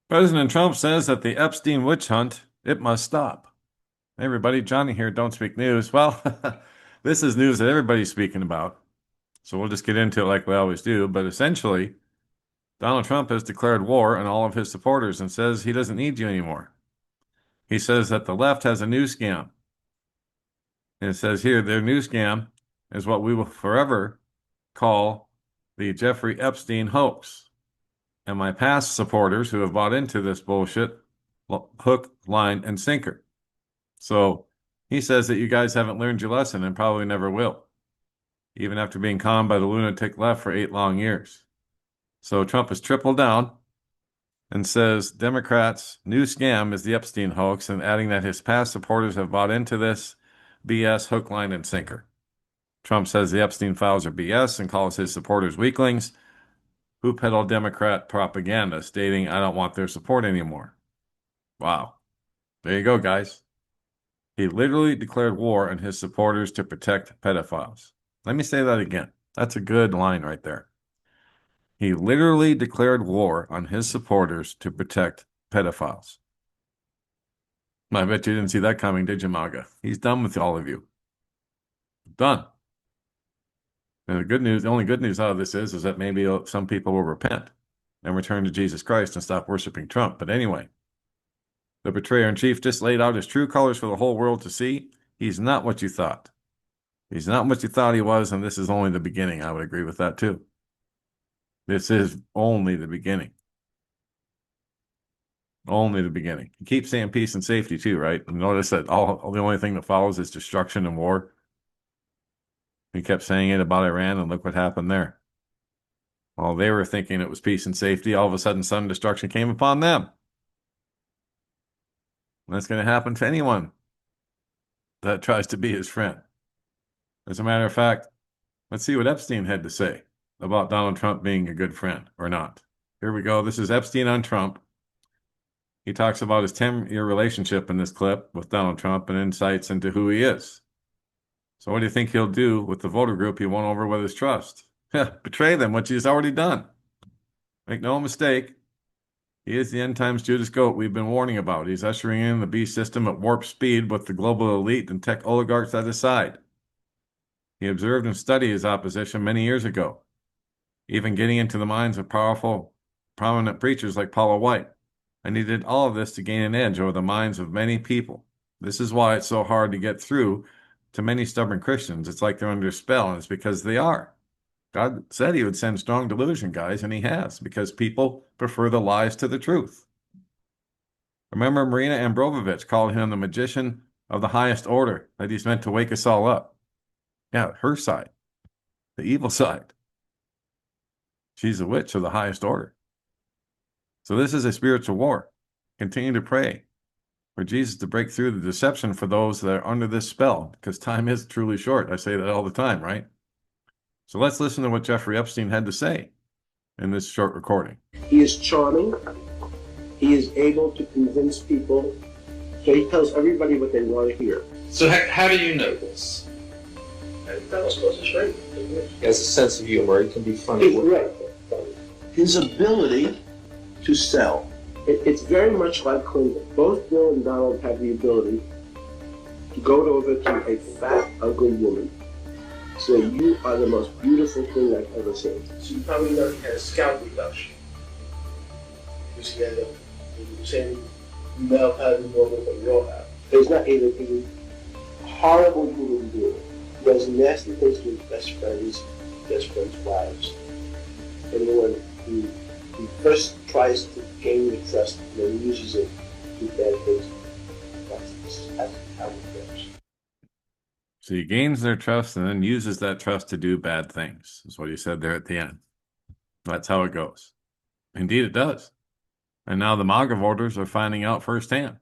President Trump says that the Epstein witch hunt, it must stop. Hey everybody, Johnny here, Don't Speak News. Well, this is news that everybody's speaking about. So we'll just get into it like we always do. But essentially, Donald Trump has declared war on all of his supporters and says he doesn't need you anymore. He says that the left has a new scam. And it says here, their new scam is what we will forever call the Jeffrey Epstein hoax. And my past supporters who have bought into this bullshit, hook, line, and sinker. So he says that you guys haven't learned your lesson and probably never will, even after being conned by the lunatic left for 8 long years. So Trump has tripled down and says Democrats' new scam is the Epstein hoax, and adding that his past supporters have bought into this BS hook, line, and sinker. Trump says the Epstein files are BS and calls his supporters weaklings who peddle Democrat propaganda, stating, I don't want their support anymore. Wow. There you go, guys. He literally declared war on his supporters to protect pedophiles. Let me say that again. That's a good line right there. He literally declared war on his supporters to protect pedophiles. I bet you didn't see that coming, did you, MAGA? He's done with all of you. Done. And the good news, the only good news out of this is that maybe some people will repent and return to Jesus Christ and stop worshiping Trump. But anyway, the betrayer in chief just laid out his true colors for the whole world to see. He's not what you thought. He's not what you thought he was, and this is only the beginning. I would agree with that too. This is only the beginning. Only the beginning. He keeps saying peace and safety too, right? And notice that all the only thing that follows is destruction and war. He kept saying it about Iran, and look what happened there. While they were thinking it was peace and safety, all of a sudden sudden destruction came upon them. And that's going to happen to anyone that tries to be his friend. As a matter of fact, let's see what Epstein had to say about Donald Trump being a good friend or not. Here we go. This is Epstein on Trump. He talks about his 10-year relationship in this clip with Donald Trump and insights into who he is. So what do you think he'll do with the voter group he won over with his trust? Betray them, which he's already done. Make no mistake, he is the end times Judas goat we've been warning about. He's ushering in the beast system at warp speed with the global elite and tech oligarchs at his side. He observed and studied his opposition many years ago, even getting into the minds of powerful, prominent preachers like Paula White. And he did all of this to gain an edge over the minds of many people. This is why it's so hard to get through to many stubborn Christians. It's like they're under a spell, and it's because they are. God said he would send strong delusion, guys, and he has, because people prefer the lies to the truth. Remember, Marina Ambrovovich called him the magician of the highest order, that he's meant to wake us all up. Yeah, her side, the evil side. She's a witch of the highest order. So this is a spiritual war. Continue to pray for Jesus to break through the deception for those that are under this spell, because time is truly short. I say that all the time, right? So let's listen to what Jeffrey Epstein had to say in this short recording. He is charming. He is able to convince people. So he tells everybody what they want to hear. So how do you know this? That was supposed to straight. He has a sense of humor. He can be funny. He's right. His ability to sell. It's very much like Clinton. Both Bill and Donald have the ability to go over to a fat, ugly woman, say, you are the most beautiful thing I've ever seen. So you probably know he had a scalp reduction. Because he had the same male pattern woman that we all have. He's not a horrible human being. He does nasty things to his best friends' wives. Anyone who first tries to gain the trust and then uses it to do bad things. That's how it goes. So he gains their trust and then uses that trust to do bad things, is what he said there at the end. That's how it goes. Indeed, it does. And now the MAGA voters are finding out firsthand.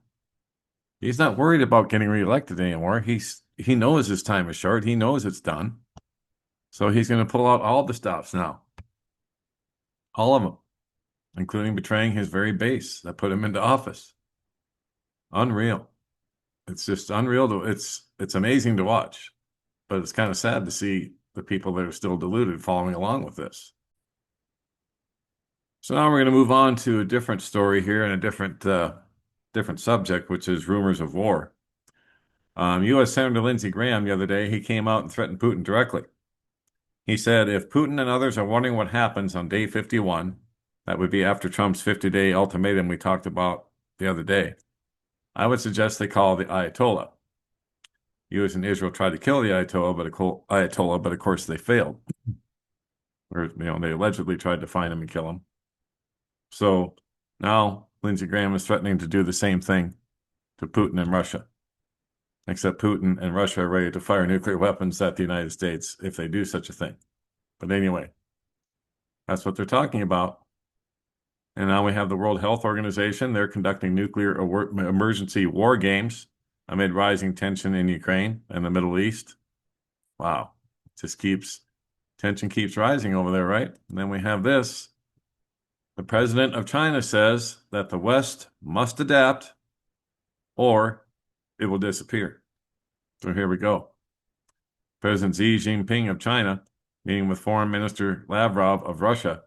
He's not worried about getting reelected anymore. He knows his time is short. He knows it's done. So he's going to pull out all the stops now. All of them, including betraying his very base that put him into office. Unreal. It's just unreal. It's amazing to watch, but it's kind of sad to see the people that are still deluded following along with this. So now we're going to move on to a different story here and a different subject, which is rumors of war. U.S. Senator Lindsey Graham the other day, he came out and threatened Putin directly. He said, if Putin and others are wondering what happens on day 51, that would be after Trump's 50-day ultimatum we talked about the other day, I would suggest they call the Ayatollah. U.S. and Israel tried to kill the Ayatollah, but of course they failed. Or, they allegedly tried to find him and kill him. So now Lindsey Graham is threatening to do the same thing to Putin and Russia. Except Putin and Russia are ready to fire nuclear weapons at the United States if they do such a thing. But anyway, that's what they're talking about. And now we have the World Health Organization. They're conducting nuclear emergency war games amid rising tension in Ukraine and the Middle East. Wow. Tension keeps rising over there, right? And then we have this. The president of China says that the West must adapt or it will disappear. So here we go. President Xi Jinping of China, meeting with Foreign Minister Lavrov of Russia,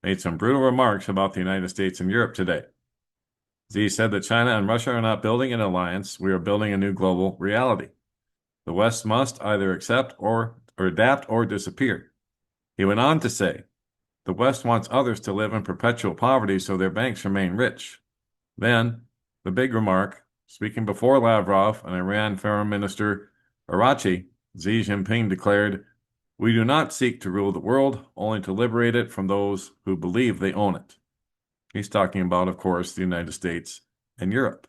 made some brutal remarks about the United States and Europe today. Xi said that China and Russia are not building an alliance. We are building a new global reality. The West must either accept or adapt or disappear. He went on to say, the West wants others to live in perpetual poverty so their banks remain rich. Then, the big remark, speaking before Lavrov and Iran Foreign Minister Araghchi, Xi Jinping declared, we do not seek to rule the world, only to liberate it from those who believe they own it. He's talking about, of course, the United States and Europe.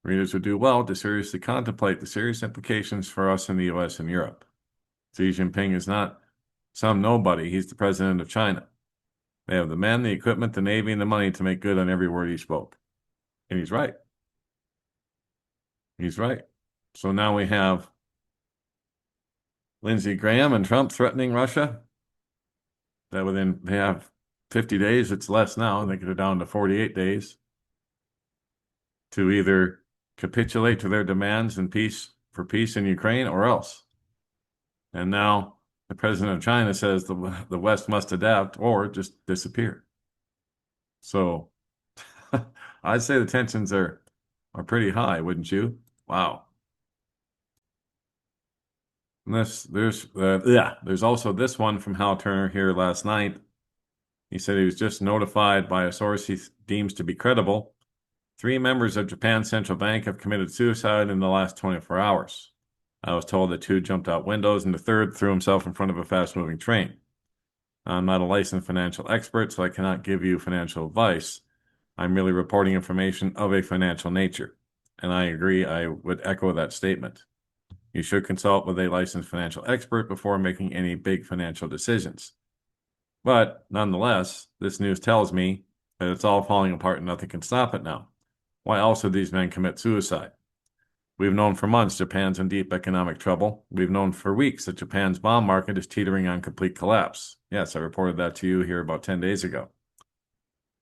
Readers would do well to seriously contemplate the serious implications for us in the U.S. and Europe. Xi Jinping is not some nobody. He's the president of China. They have the men, the equipment, the navy, and the money to make good on every word he spoke. And he's right. He's right. So now we have Lindsey Graham and Trump threatening Russia. That they have 50 days. It's less now. They could go down to 48 days to either capitulate to their demands and for peace in Ukraine or else. And now the president of China says the West must adapt or just disappear. So I'd say the tensions are pretty high, wouldn't you? Wow. And there's also this one from Hal Turner here last night. He said he was just notified by a source he deems to be credible. 3 members of Japan's central bank have committed suicide in the last 24 hours. I was told that 2 jumped out windows and the third threw himself in front of a fast-moving train. I'm not a licensed financial expert, so I cannot give you financial advice. I'm merely reporting information of a financial nature. And I agree, I would echo that statement. You should consult with a licensed financial expert before making any big financial decisions. But nonetheless, this news tells me that it's all falling apart and nothing can stop it now. Why else would these men commit suicide? We've known for months Japan's in deep economic trouble. We've known for weeks that Japan's bond market is teetering on complete collapse. Yes, I reported that to you here about 10 days ago.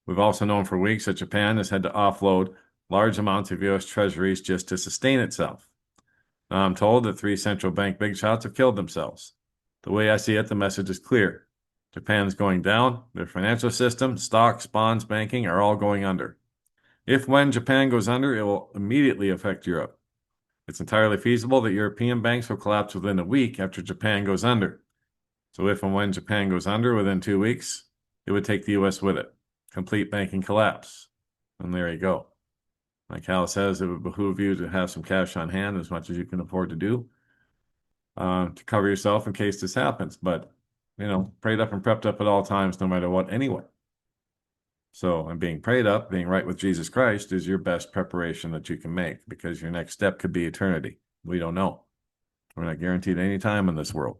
We've also known for weeks that Japan has had to offload large amounts of U.S. treasuries just to sustain itself. Now I'm told that 3 central bank big shots have killed themselves. The way I see it, the message is clear. Japan's going down. Their financial system, stocks, bonds, banking are all going under. When Japan goes under, it will immediately affect Europe. It's entirely feasible that European banks will collapse within a week after Japan goes under. So if and when Japan goes under within 2 weeks, it would take the U.S. with it. Complete banking collapse. And there you go. Like Hal says, it would behoove you to have some cash on hand as much as you can afford to do to cover yourself in case this happens. But, prayed up and prepped up at all times, no matter what, anyway. So, and being prayed up, being right with Jesus Christ is your best preparation that you can make because your next step could be eternity. We don't know. We're not guaranteed any time in this world.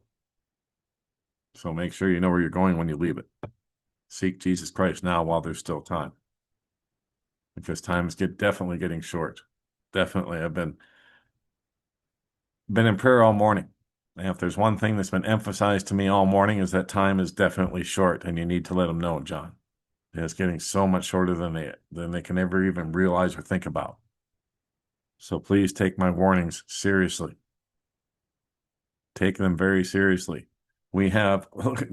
So make sure you know where you're going when you leave it. Seek Jesus Christ now while there's still time. Because time is definitely getting short. Definitely. I've been in prayer all morning. And if there's one thing that's been emphasized to me all morning is that time is definitely short, and you need to let them know, John. It's getting so much shorter than they can ever even realize or think about. So please take my warnings seriously. Take them very seriously. We have look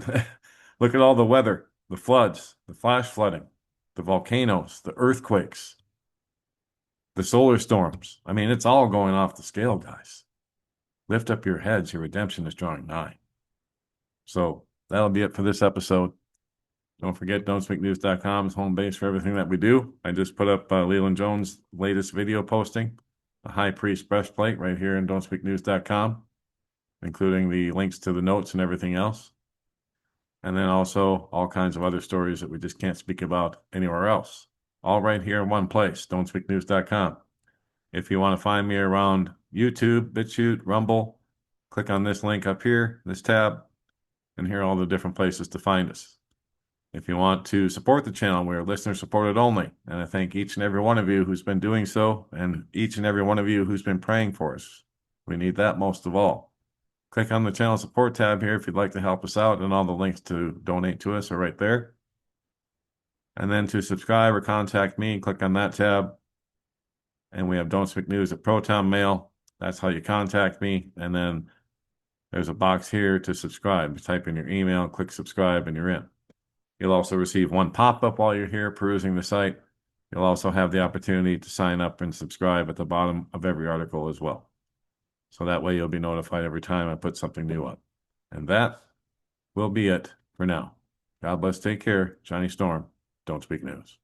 at all the weather the floods, the flash flooding, the volcanoes, the earthquakes, the solar storms. I mean, it's all going off the scale, guys. Lift up your heads, your redemption is drawing nigh. So that'll be it for this episode. Don't forget, don'tspeaknews.com is home base for everything that we do. I just put up Leland Jones' latest video posting, the High Priest breastplate, right here in don'tspeaknews.com, including the links to the notes and everything else. And then also all kinds of other stories that we just can't speak about anywhere else. All right here in one place, don'tspeaknews.com. If you want to find me around YouTube, BitChute, Rumble, click on this link up here, this tab, and here are all the different places to find us. If you want to support the channel, we are listener supported only. And I thank each and every one of you who's been doing so, and each and every one of you who's been praying for us. We need that most of all. Click on the channel support tab here if you'd like to help us out, and all the links to donate to us are right there. And then to subscribe or contact me, click on that tab. And we have Don't Speak News at Proton Mail. That's how you contact me. And then there's a box here to subscribe. Type in your email, click subscribe, and you're in. You'll also receive one pop-up while you're here perusing the site. You'll also have the opportunity to sign up and subscribe at the bottom of every article as well. So that way you'll be notified every time I put something new up. And that will be it for now. God bless, take care. Johnny Storm, Don't Speak News.